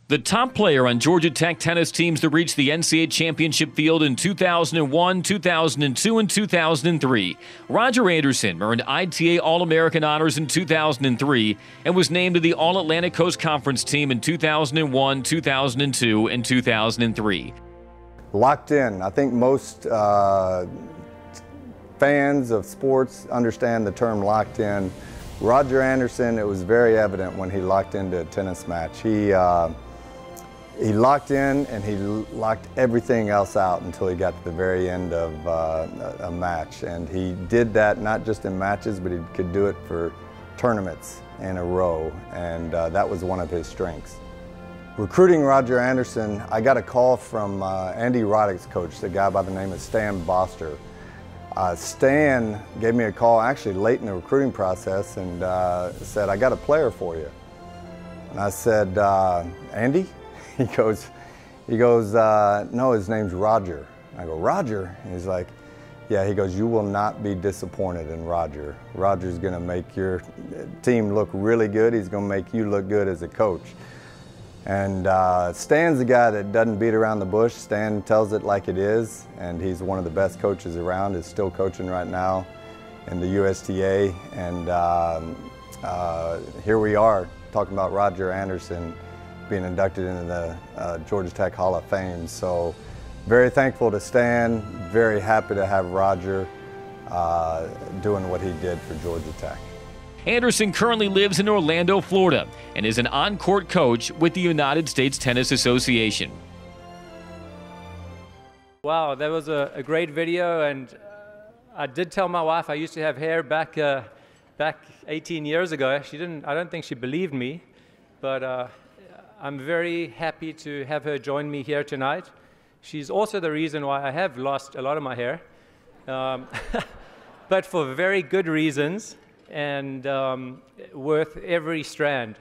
The top player on Georgia Tech tennis teams to reach the NCAA championship field in 2001, 2002, and 2003. Roger Anderson earned ITA All-American honors in 2003 and was named to the All-Atlantic Coast Conference team in 2001, 2002, and 2003. Locked in. I think most fans of sports understand the term locked in. Roger Anderson, it was very evident when he locked into a tennis match. He locked in and he locked everything else out until he got to the very end of a match. And he did that not just in matches, but he could do it for tournaments in a row. And that was one of his strengths. Recruiting Roger Anderson, I got a call from Andy Roddick's coach, the guy by the name of Stan Boster. Stan gave me a call actually late in the recruiting process and said, "I got a player for you." And I said, "Andy?" He goes, "No, his name's Roger." I go, "Roger?" And he's like, "Yeah." He goes, "You will not be disappointed in Roger. Roger's gonna make your team look really good. He's gonna make you look good as a coach." And Stan's the guy that doesn't beat around the bush. Stan tells it like it is, and he's one of the best coaches around. He's still coaching right now in the USTA, and here we are talking about Roger Anderson being inducted into the Georgia Tech Hall of Fame. So very thankful to Stan, very happy to have Roger doing what he did for Georgia Tech. Anderson currently lives in Orlando, Florida, and is an on-court coach with the United States Tennis Association. Wow, that was a great video, and I did tell my wife I used to have hair back 18 years ago. I don't think she believed me, but I'm very happy to have her join me here tonight. She's also the reason why I have lost a lot of my hair, but for very good reasons and worth every strand.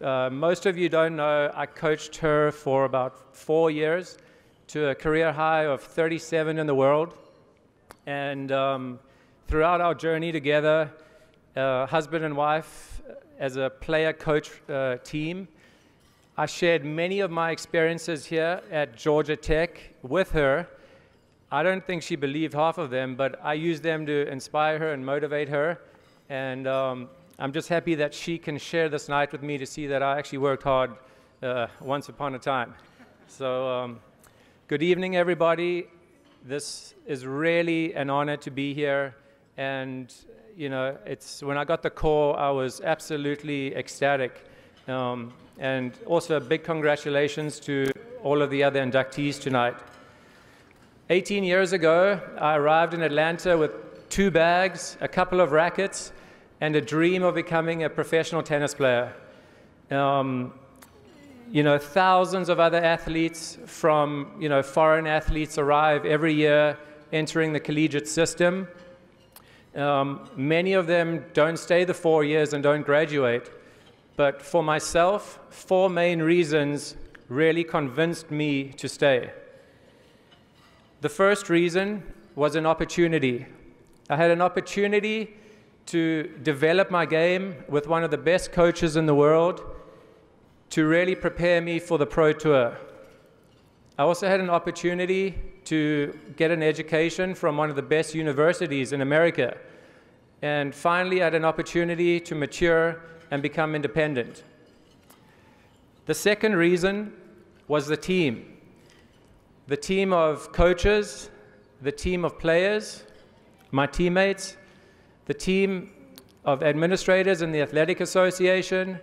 Most of you don't know, I coached her for about 4 years to a career high of 37 in the world. And throughout our journey together, husband and wife, as a player-coach team, I shared many of my experiences here at Georgia Tech with her. I don't think she believed half of them, but I used them to inspire her and motivate her. And I'm just happy that she can share this night with me to see that I actually worked hard once upon a time. So good evening, everybody. This is really an honor to be here. And, you know, when I got the call, I was absolutely ecstatic. And also a big congratulations to all of the other inductees tonight. 18 years ago, I arrived in Atlanta with 2 bags, a couple of rackets, and a dream of becoming a professional tennis player. You know, thousands of other athletes from, you know, foreign athletes arrive every year entering the collegiate system. Many of them don't stay the 4 years and don't graduate. But for myself, 4 main reasons really convinced me to stay. The first reason was an opportunity. I had an opportunity to develop my game with one of the best coaches in the world to really prepare me for the Pro Tour. I also had an opportunity to get an education from one of the best universities in America. And finally, I had an opportunity to mature and become independent. The second reason was the team. The team of coaches, the team of players, my teammates, the team of administrators in the Athletic Association,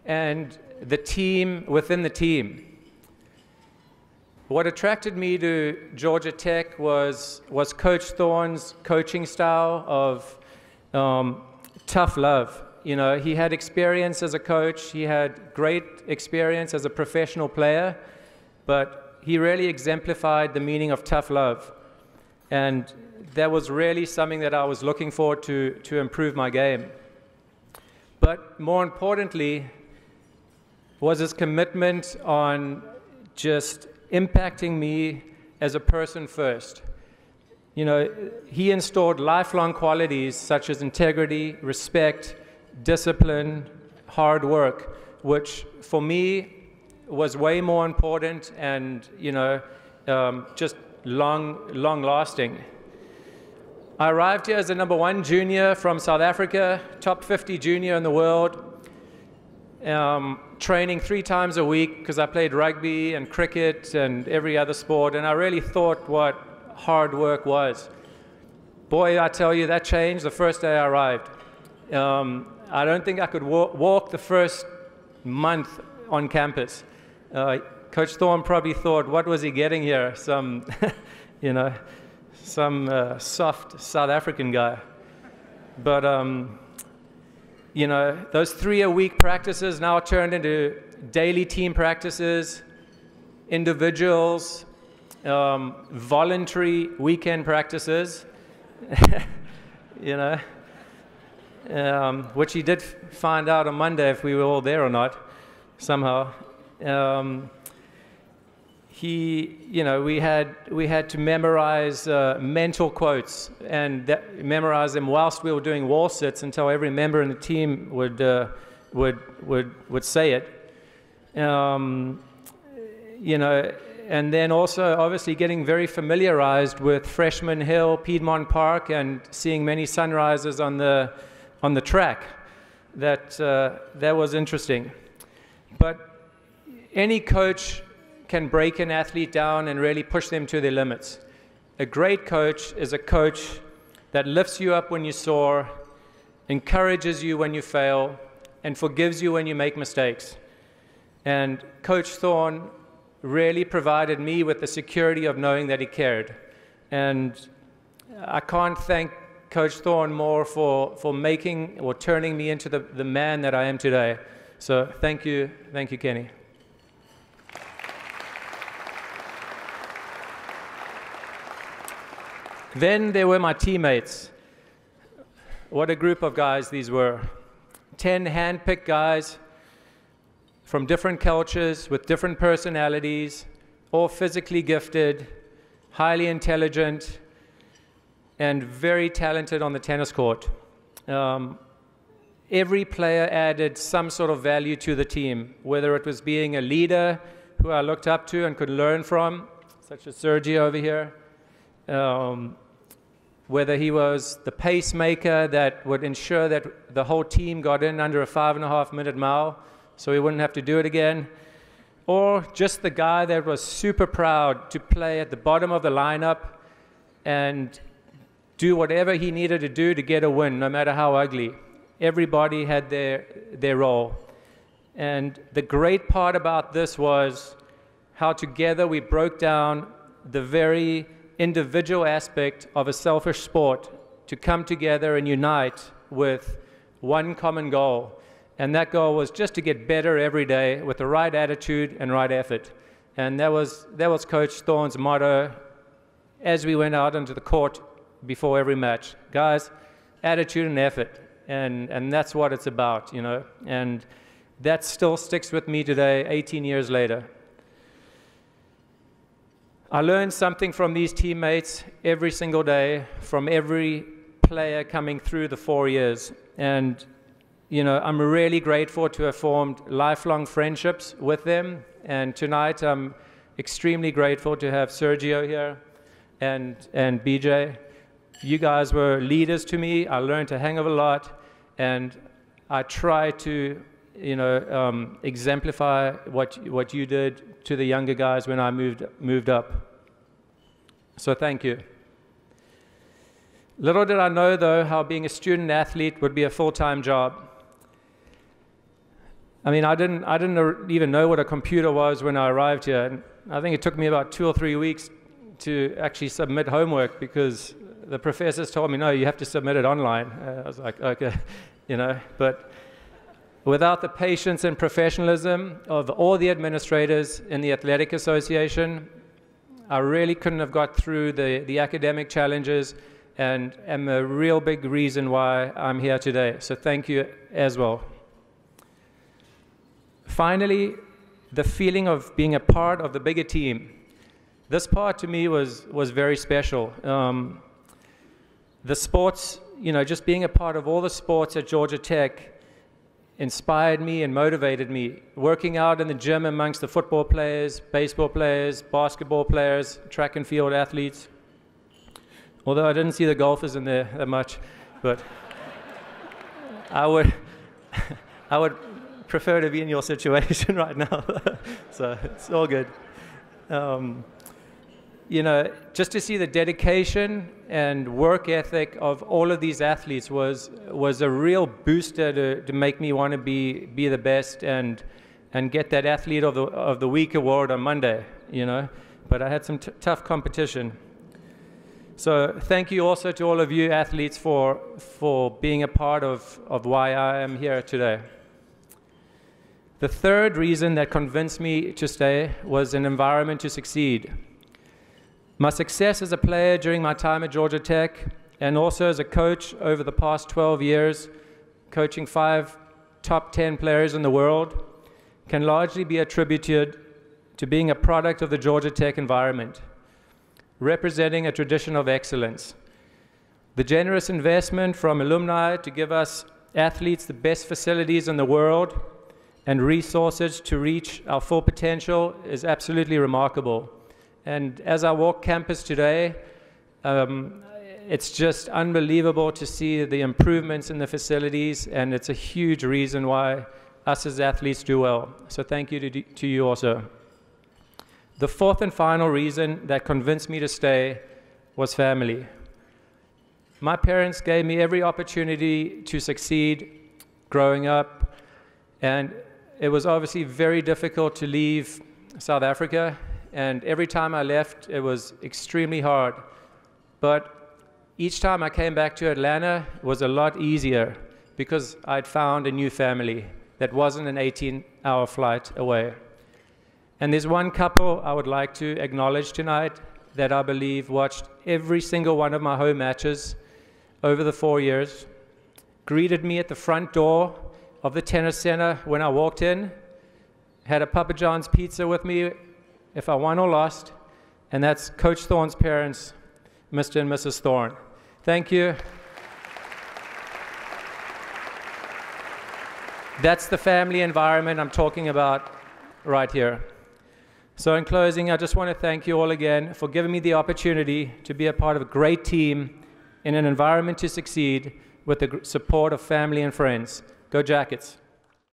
and the team within the team. What attracted me to Georgia Tech was Coach Thorne's coaching style of tough love. You know, he had experience as a coach, he had great experience as a professional player, but he really exemplified the meaning of tough love. And that was really something that I was looking forward to improve my game. But more importantly, was his commitment on just impacting me as a person first. You know, he installed lifelong qualities such as integrity, respect, discipline, hard work, which for me was way more important and, just long lasting. I arrived here as the #1 junior from South Africa, top 50 junior in the world, training 3 times a week because I played rugby and cricket and every other sport, and I really thought what hard work was. Boy, I tell you, that changed the first day I arrived. I don't think I could walk the first month on campus. Coach Thorne probably thought, what was he getting here? Some, some soft South African guy. But, those 3-a-week practices now turned into daily team practices, individuals, voluntary weekend practices, which he did find out on Monday if we were all there or not, somehow. We had to memorize mental quotes and memorize them whilst we were doing wall sits until every member in the team would say it. And then also obviously getting very familiarized with Freshman Hill, Piedmont Park, and seeing many sunrises on the track. That was interesting. But any coach can break an athlete down and really push them to their limits. A great coach is a coach that lifts you up when you soar, encourages you when you fail, and forgives you when you make mistakes. And Coach Thorne really provided me with the security of knowing that he cared. And I can't thank Coach Thorne more for making or turning me into the man that I am today. So thank you, Kenny. Then there were my teammates. What a group of guys these were. 10 hand-picked guys from different cultures with different personalities, all physically gifted, highly intelligent, and very talented on the tennis court. Every player added some sort of value to the team, whether it was being a leader who I looked up to and could learn from, such as Sergio over here, whether he was the pacemaker that would ensure that the whole team got in under a 5.5-minute mile so he wouldn't have to do it again, or just the guy that was super proud to play at the bottom of the lineup and do whatever he needed to do to get a win, no matter how ugly. Everybody had their role. And the great part about this was how together we broke down the very individual aspect of a selfish sport to come together and unite with one common goal. And that goal was just to get better every day with the right attitude and right effort. And that was Coach Thorne's motto as we went out into the court before every match. Guys, attitude and effort. And that's what it's about, And that still sticks with me today, 18 years later. I learned something from these teammates every single day, from every player coming through the 4 years. And, I'm really grateful to have formed lifelong friendships with them. And tonight, I'm extremely grateful to have Sergio here and BJ. You guys were leaders to me. I learned a hang of a lot. And I try to, exemplify what you did to the younger guys when I moved up. So thank you. Little did I know, though, how being a student athlete would be a full-time job. I mean, I didn't even know what a computer was when I arrived here. And I think it took me about 2 or 3 weeks to actually submit homework because the professors told me, no, you have to submit it online. I was like, okay, but without the patience and professionalism of all the administrators in the Athletic Association, I really couldn't have got through the academic challenges, and am a real big reason why I'm here today. So thank you as well. Finally, the feeling of being a part of the bigger team. This part to me was very special. The sports, just being a part of all the sports at Georgia Tech inspired me and motivated me. Working out in the gym amongst the football players, baseball players, basketball players, track and field athletes. Although I didn't see the golfers in there that much, but I would prefer to be in your situation right now. So it's all good. You know, just to see the dedication and work ethic of all of these athletes was a real booster to make me want to be the best and get that Athlete of the Week award on Monday, you know. But I had some tough competition. So thank you also to all of you athletes for being a part of why I am here today. The third reason that convinced me to stay was an environment to succeed. My success as a player during my time at Georgia Tech and also as a coach over the past 12 years, coaching 5 top 10 players in the world, can largely be attributed to being a product of the Georgia Tech environment, representing a tradition of excellence. The generous investment from alumni to give us athletes the best facilities in the world and resources to reach our full potential is absolutely remarkable. And as I walk campus today, it's just unbelievable to see the improvements in the facilities, and it's a huge reason why us as athletes do well. So thank you to you also. The fourth and final reason that convinced me to stay was family. My parents gave me every opportunity to succeed growing up, and it was obviously very difficult to leave South Africa, and every time I left, it was extremely hard. But each time I came back to Atlanta, it was a lot easier because I'd found a new family that wasn't an 18-hour flight away. And there's one couple I would like to acknowledge tonight that I believe watched every single one of my home matches over the 4 years, greeted me at the front door of the tennis center when I walked in, had a Papa John's pizza with me if I won or lost, and that's Coach Thorne's parents, Mr. and Mrs. Thorne. Thank you. That's the family environment I'm talking about right here. So in closing, I just want to thank you all again for giving me the opportunity to be a part of a great team in an environment to succeed with the support of family and friends. Go Jackets.